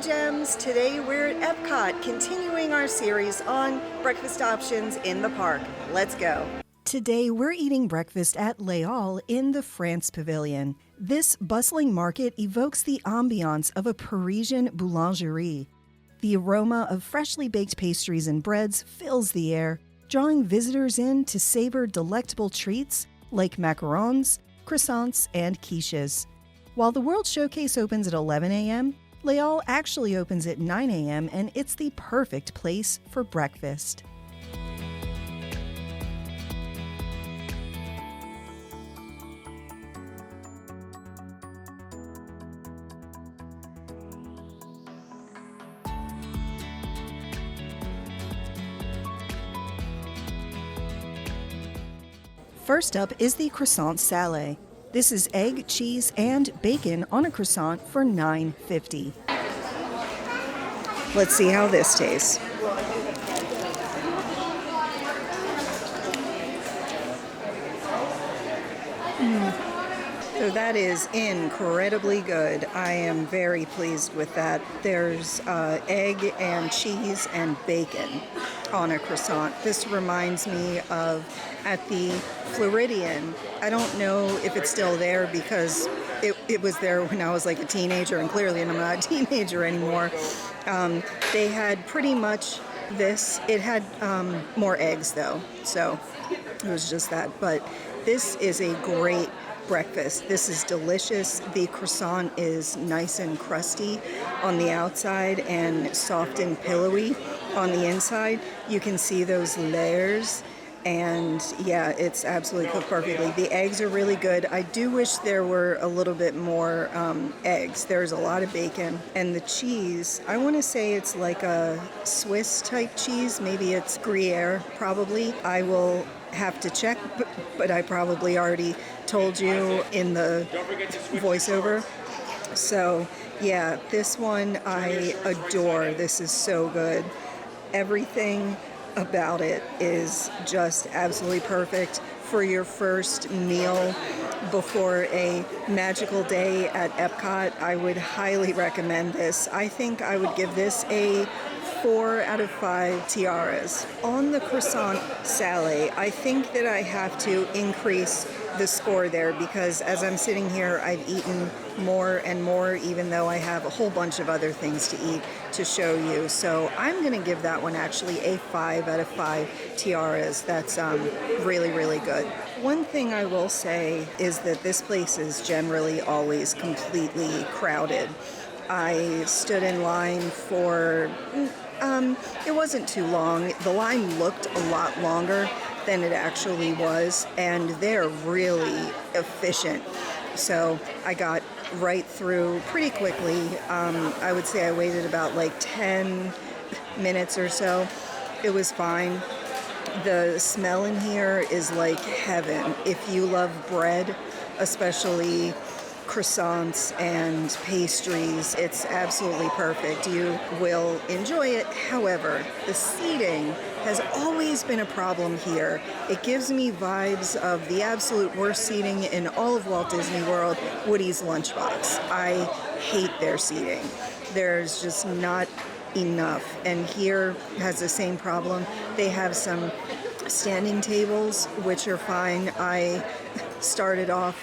Gems. Today we're at EPCOT, continuing our series on breakfast options in the park. Let's go. Today we're eating breakfast at Les Halles in the France Pavilion. This bustling market evokes the ambiance of a Parisian boulangerie. The aroma of freshly baked pastries and breads fills the air, drawing visitors in to savor delectable treats like macarons, croissants, and quiches. While the World Showcase opens at 11 a.m., Les Halles actually opens at 9 a.m., and it's the perfect place for breakfast. First up is the Croissant Salé. This is egg, cheese, and bacon on a croissant for $9.50. Let's see how this tastes. So that is incredibly good. I am very pleased with that. There's egg and cheese and bacon on a croissant. This reminds me of at the Floridian. I don't know if it's still there because it was there when I was like a teenager, and clearly I'm not a teenager anymore. They had pretty much this. It had more eggs though, so it was just that. But this is a great breakfast. This is delicious. The croissant is nice and crusty on the outside and soft and pillowy on the inside. You can see those layers. And yeah, it's absolutely cooked perfectly. The eggs are really good. I do wish there were a little bit more eggs. There's a lot of bacon. And the cheese, I want to say it's like a Swiss type cheese. Maybe it's Gruyere, probably. I will have to check, but I probably already told you in the voiceover. So yeah, this one I adore. This is so good. Everything about it is just absolutely perfect for your first meal before a magical day at EPCOT. I would highly recommend this. I think I would give this a 4 out of 5 tiaras. On the croissant salé, I think that I have to increase the score there because as I'm sitting here, I've eaten more and more, even though I have a whole bunch of other things to eat to show you. So I'm going to give that one actually a 5 out of 5 tiaras. That's really, really good. One thing I will say is that this place is generally always completely crowded. I stood in line for, it wasn't too long. The line looked a lot longer than it actually was, and they're really efficient. So I got right through pretty quickly. I would say I waited about like 10 minutes or so. It was fine. The smell in here is like heaven. If you love bread, especially croissants and pastries, it's absolutely perfect. You will enjoy it. However, the seating has always been a problem here. It gives me vibes of the absolute worst seating in all of Walt Disney World, Woody's Lunchbox. I hate their seating. There's just not enough. And here has the same problem. They have some standing tables, which are fine. I started off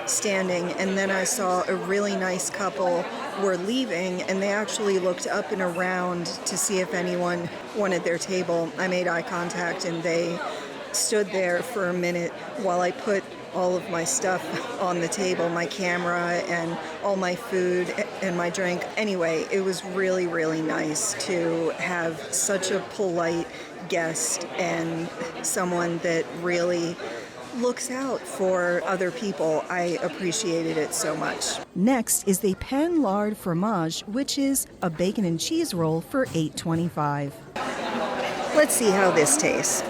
standing, and then I saw a really nice couple were leaving, and they actually looked up and around to see if anyone wanted their table. I made eye contact, and they stood there for a minute while I put all of my stuff on the table, my camera and all my food and my drink. Anyway, it was really, really nice to have such a polite guest and someone that really looks out for other people. I appreciated it so much. Next is the Lard Fromage, which is a bacon and cheese roll for $8.25. Let's see how this tastes.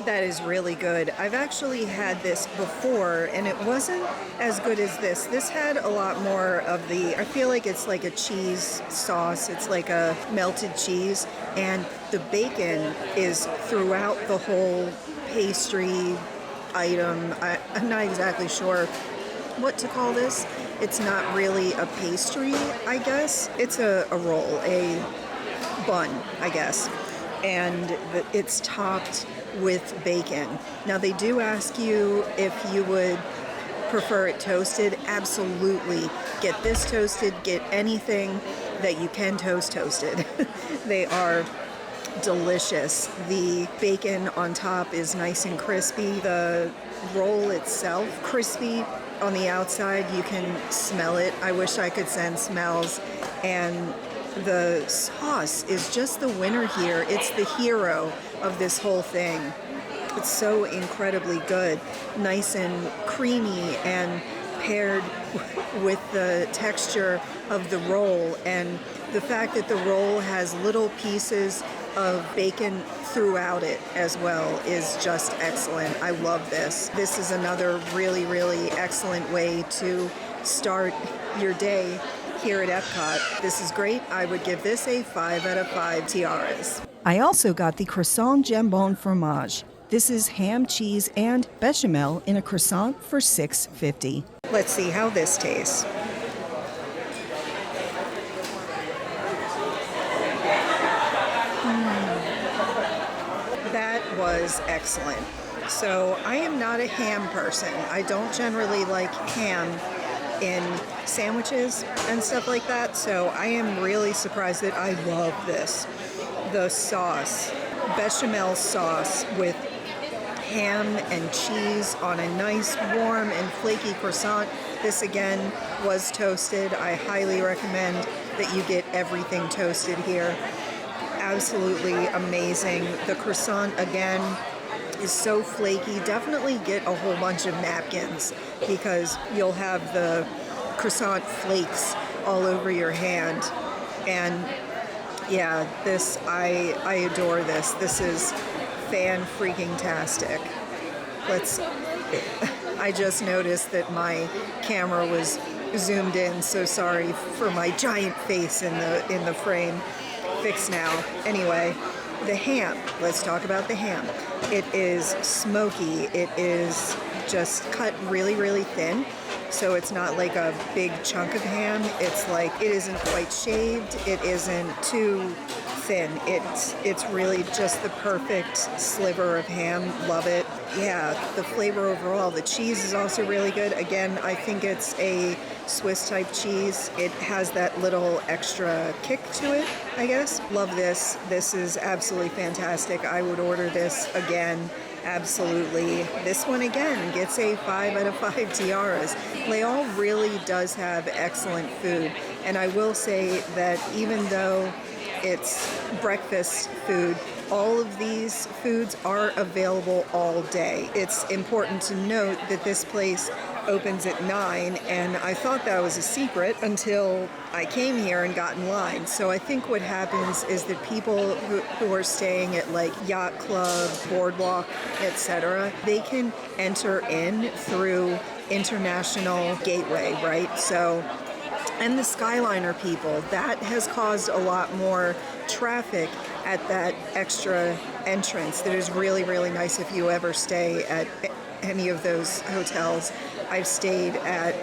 That is really good. I've actually had this before, and it wasn't as good as this. This had a lot more of the, I feel like it's like a cheese sauce. It's like a melted cheese, and the bacon is throughout the whole pastry item. I'm not exactly sure what to call this. It's not really a pastry, I guess. It's a roll, a bun, I guess. And it's topped with bacon. Now they do ask you if you would prefer it toasted. Absolutely. Get this toasted, get anything that you can toasted. They are delicious. The bacon on top is nice and crispy. The roll itself, crispy on the outside. You can smell it. I wish I could send smells. And the sauce is just the winner here. It's the hero of this whole thing. It's so incredibly good. Nice and creamy and paired with the texture of the roll, and the fact that the roll has little pieces of bacon throughout it as well is just excellent. I love this. This is another really, really excellent way to start your day here at EPCOT. This is great. I would give this a 5 out of 5 tiaras. I also got the Croissant Jambon Fromage. This is ham, cheese, and bechamel in a croissant for $6.50. Let's see how this tastes. That was excellent. So I am not a ham person. I don't generally like ham in sandwiches and stuff like that, so I am really surprised that I love this. The sauce, bechamel sauce with ham and cheese on a nice warm and flaky croissant. This again was toasted. I highly recommend that you get everything toasted here. Absolutely amazing. The croissant again is so flaky. Definitely get a whole bunch of napkins because you'll have the croissant flakes all over your hand. And yeah, this, I adore this. This is fan-freaking-tastic. I just noticed that my camera was zoomed in, so sorry for my giant face in the frame. Fixed now. Anyway, the ham. Let's talk about the ham. It is smoky. It is just cut really, really thin. So it's not like a big chunk of ham. It's like, it isn't quite shaved. It isn't too thin. It's really just the perfect sliver of ham. Love it. Yeah, the flavor overall. The cheese is also really good. Again, I think it's a Swiss type cheese. It has that little extra kick to it, I guess. Love this. This is absolutely fantastic. I would order this again. Absolutely. This one again gets a 5 out of 5 tiaras. Leal really does have excellent food. And I will say that even though it's breakfast food, all of these foods are available all day. It's important to note that this place opens at 9, and I thought that was a secret until I came here and got in line. So I think what happens is that people who are staying at like Yacht Club, Boardwalk, etc., they can enter in through International Gateway, right? So, and the Skyliner people, that has caused a lot more traffic at that extra entrance. That is really, really nice if you ever stay at any of those hotels. I've stayed at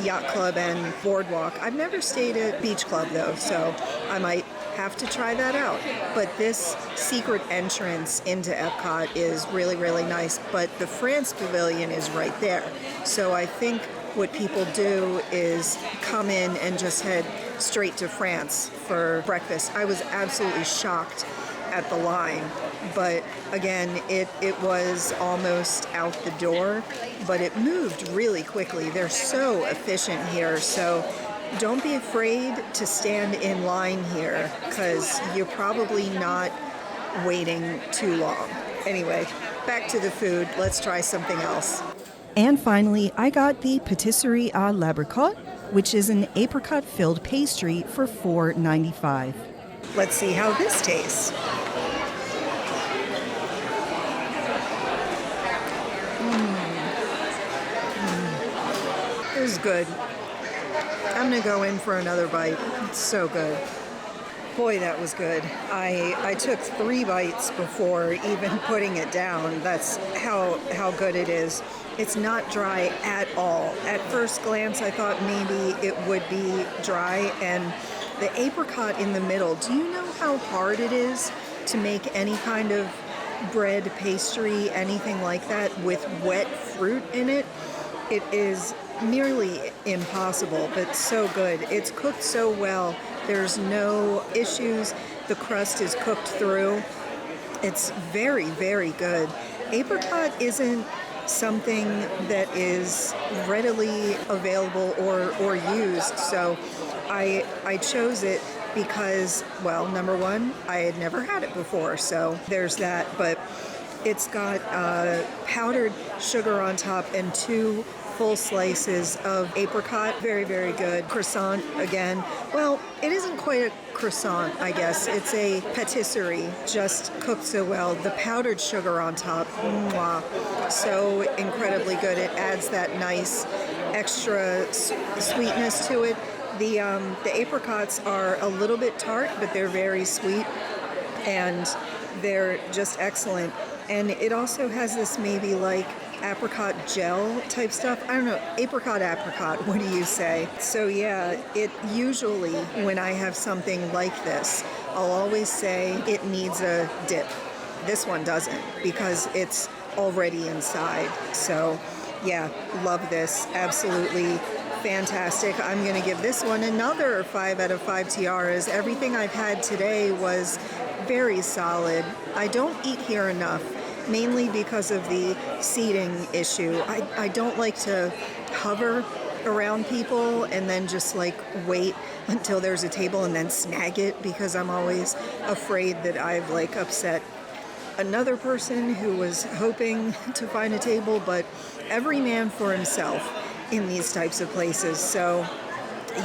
Yacht Club and Boardwalk. I've never stayed at Beach Club though, so I might have to try that out. But this secret entrance into EPCOT is really, really nice. But the France Pavilion is right there. So I think what people do is come in and just head straight to France for breakfast. I was absolutely shocked at the line, but again, it was almost out the door, but it moved really quickly. They're so efficient here, so don't be afraid to stand in line here because you're probably not waiting too long. Anyway, back to the food. Let's try something else. And finally, I got the Patisserie EPCOT, which is an apricot-filled pastry for $4.95. Let's see how this tastes. good. I'm gonna go in for another bite. It's so good. Boy, that was good. I took 3 bites before even putting it down. That's how good it is. It's not dry at all. At first glance, I thought maybe it would be dry, and the apricot in the middle, do you know how hard it is to make any kind of bread, pastry, anything like that with wet fruit in it? It is nearly impossible, but so good. It's cooked so well. There's no issues. The crust is cooked through. It's very, very good. Apricot isn't something that is readily available or used, so I chose it because, well, number one, I had never had it before, so there's that, but it's got powdered sugar on top and 2 full slices of apricot. Very, very good. Croissant, again. Well, it isn't quite a croissant, I guess. It's a patisserie, just cooked so well. The powdered sugar on top, mwah, so incredibly good. It adds that nice extra sweetness to it. The apricots are a little bit tart, but they're very sweet, and they're just excellent. And it also has this maybe like apricot gel type stuff. I don't know, apricot, what do you say? So yeah, it usually, when I have something like this, I'll always say it needs a dip. This one doesn't, because it's already inside. So yeah, love this. Absolutely fantastic. I'm going to give this one another 5 out of 5 tiaras. Everything I've had today was very solid. I don't eat here enough, mainly because of the seating issue. I don't like to hover around people and then just like wait until there's a table and then snag it, because I'm always afraid that I've like upset another person who was hoping to find a table, but every man for himself in these types of places. So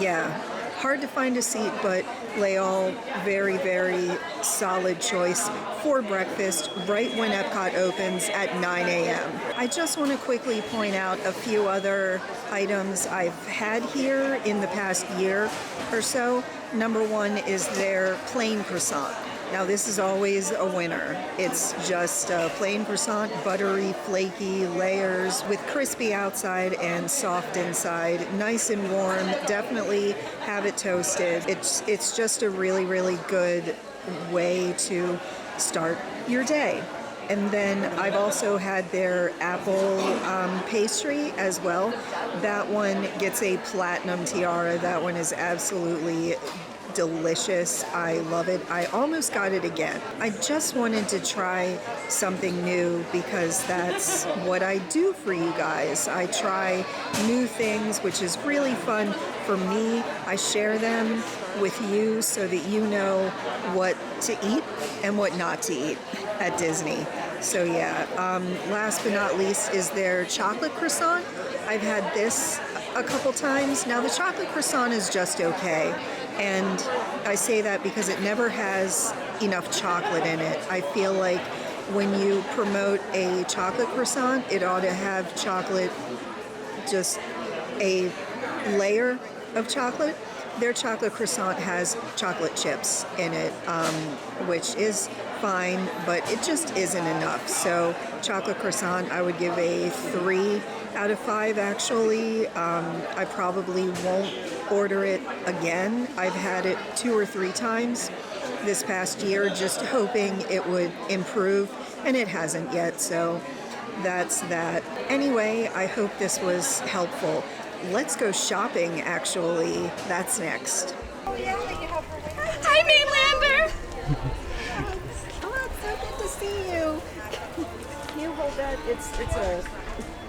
yeah, hard to find a seat, but Leal, very, very solid choice for breakfast right when EPCOT opens at 9 a.m. I just want to quickly point out a few other items I've had here in the past year or so. Number one is their plain croissant. Now this is always a winner. It's just a plain croissant, buttery, flaky layers with crispy outside and soft inside. Nice and warm. Definitely have it toasted. It's just a really, really good way to start your day. And then I've also had their apple pastry as well. That one gets a platinum tiara. That one is absolutely delicious. I love it. I almost got it again. I just wanted to try something new because that's what I do for you guys. I try new things, which is really fun for me. I share them with you so that you know what to eat and what not to eat at Disney. So yeah, last but not least is their chocolate croissant. I've had this a couple times. Now the chocolate croissant is just okay. And I say that because it never has enough chocolate in it. I feel like when you promote a chocolate croissant, it ought to have chocolate, just a layer of chocolate. Their chocolate croissant has chocolate chips in it, which is fine, but it just isn't enough. So chocolate croissant, I would give a 3 out of 5 actually. I probably won't order it again. I've had it 2 or 3 times this past year, just hoping it would improve, and it hasn't yet, so that's that. Anyway, I hope this was helpful. Let's go shopping, actually. That's next. Oh yeah, you have her. Hi, Mainlander! Oh, it's so good to see you. Can you hold that? It's a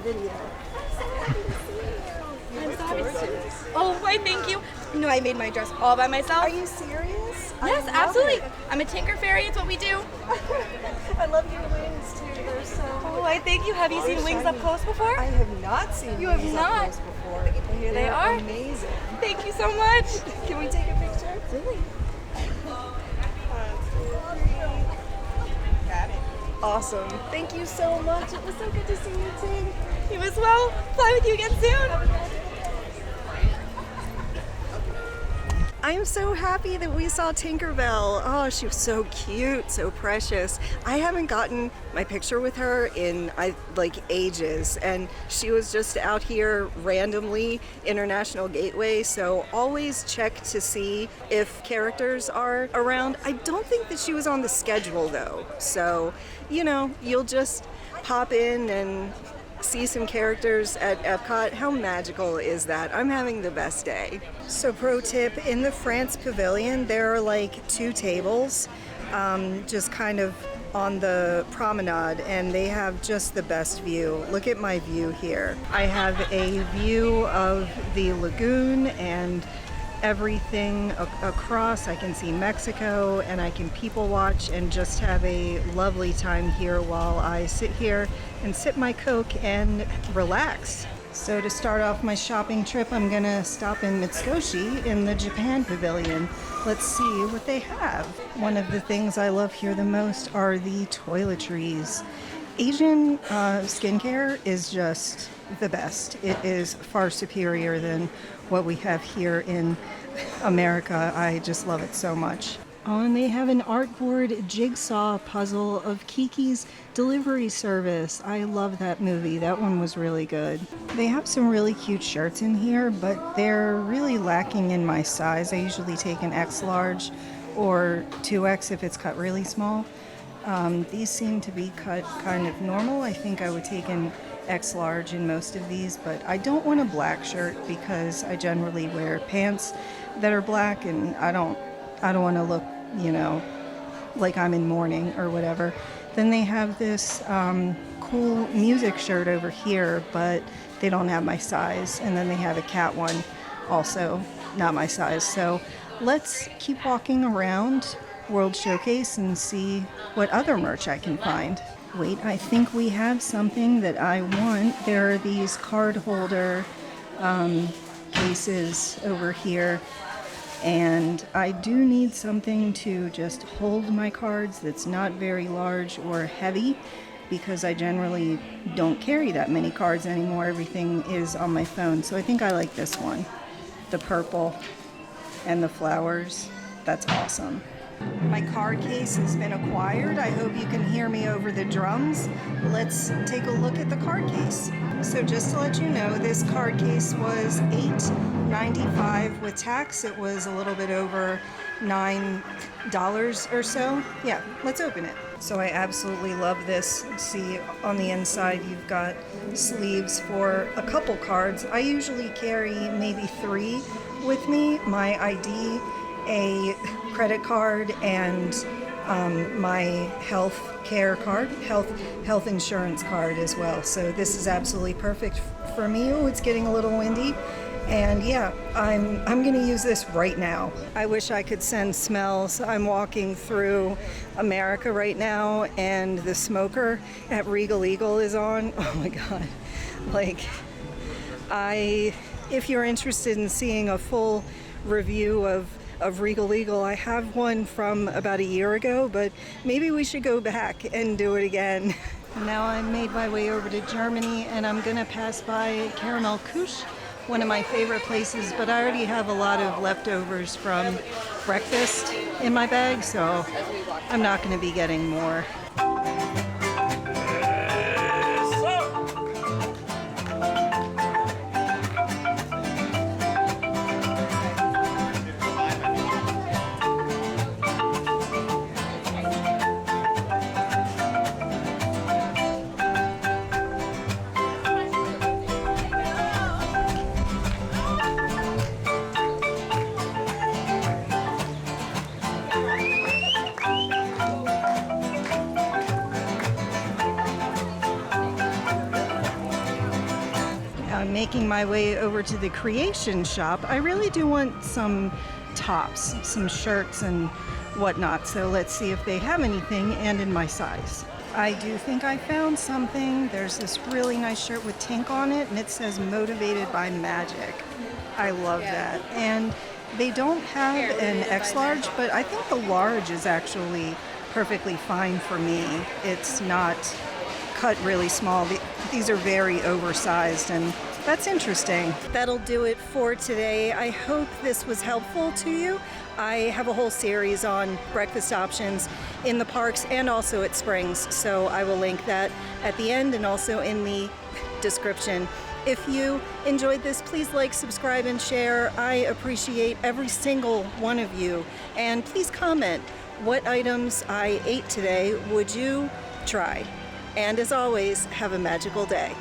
video. I'm so happy to see you. I'm so happy to see you. Oh, why, thank you. You know, I made my dress all by myself. Are you serious? Yes, absolutely. I'm a Tinker Fairy. It's what we do. I love your wings too. They're so. Oh, I thank you. Have you seen wings up close before? I have not seen You wings have up not? close before. Here they are. Amazing. Thank you so much. Can we take a picture? Absolutely. Got it. Awesome. Thank you so much. It was so good to see you too. You as well. Fly with you again soon. I'm so happy that we saw Tinkerbell. Oh, she was so cute, so precious. I haven't gotten my picture with her in like ages, and she was just out here randomly, International Gateway, so always check to see if characters are around. I don't think that she was on the schedule though, so you'll just pop in and see some characters at EPCOT. How magical is that? I'm having the best day. So pro tip, in the France Pavilion, there are like 2 tables just kind of on the promenade, and they have just the best view. Look at my view here. I have a view of the lagoon and everything across. I can see Mexico, and I can people watch and just have a lovely time here while I sit here and sip my Coke and relax. So to start off my shopping trip, I'm gonna stop in Mitsukoshi in the Japan Pavilion. Let's see what they have. One of the things I love here the most are the toiletries. Asian skincare is just the best. It is far superior than what we have here in America. I just love it so much. Oh, and they have an artboard jigsaw puzzle of Kiki's Delivery Service. I love that movie. That one was really good. They have some really cute shirts in here, but they're really lacking in my size. I usually take an X large or 2X if it's cut really small. These seem to be cut kind of normal. I think I would take an X large in most of these, but I don't want a black shirt because I generally wear pants that are black, and I don't want to look, like I'm in mourning or whatever. Then they have this cool music shirt over here, but they don't have my size. And then they have a cat one, also not my size. So let's keep walking around World Showcase and see what other merch I can find. Wait, I think we have something that I want. There are these card holder cases over here, and I do need something to just hold my cards that's not very large or heavy, because I generally don't carry that many cards anymore. Everything is on my phone. So I think I like this one. The purple and the flowers. That's awesome. My card case has been acquired. I hope you can hear me over the drums. Let's take a look at the card case. So just to let you know, this card case was $8.95 with tax. It was a little bit over $9 or so. Yeah, let's open it. So I absolutely love this. See, on the inside you've got sleeves for a couple cards. I usually carry maybe 3 with me: my ID, a credit card, and my health care card, health insurance card as well. So this is absolutely perfect for me. Oh, it's getting a little windy. And yeah, I'm gonna use this right now. I wish I could send smells. I'm walking through America right now, and the smoker at Regal Eagle is on. Oh my God. If you're interested in seeing a full review of Regal Eagle, I have one from about a year ago, but maybe we should go back and do it again. Now I'm made my way over to Germany, and I'm gonna pass by Caramel Couche, one of my favorite places, but I already have a lot of leftovers from breakfast in my bag, so I'm not gonna be getting more. I'm making my way over to the creation shop. I really do want some tops, some shirts and whatnot, so let's see if they have anything and in my size. I do think I found something. There's this really nice shirt with Tink on it, and it says "Motivated by Magic." I love that. And they don't have an X large, but I think the large is actually perfectly fine for me. It's not cut really small. These are very oversized, and That's interesting. That'll do it for today. I hope this was helpful to you. I have a whole series on breakfast options in the parks and also at Springs, so I will link that at the end and also in the description. If you enjoyed this, please like, subscribe, and share. I appreciate every single one of you. And please comment what items I ate today would you try. And as always, have a magical day.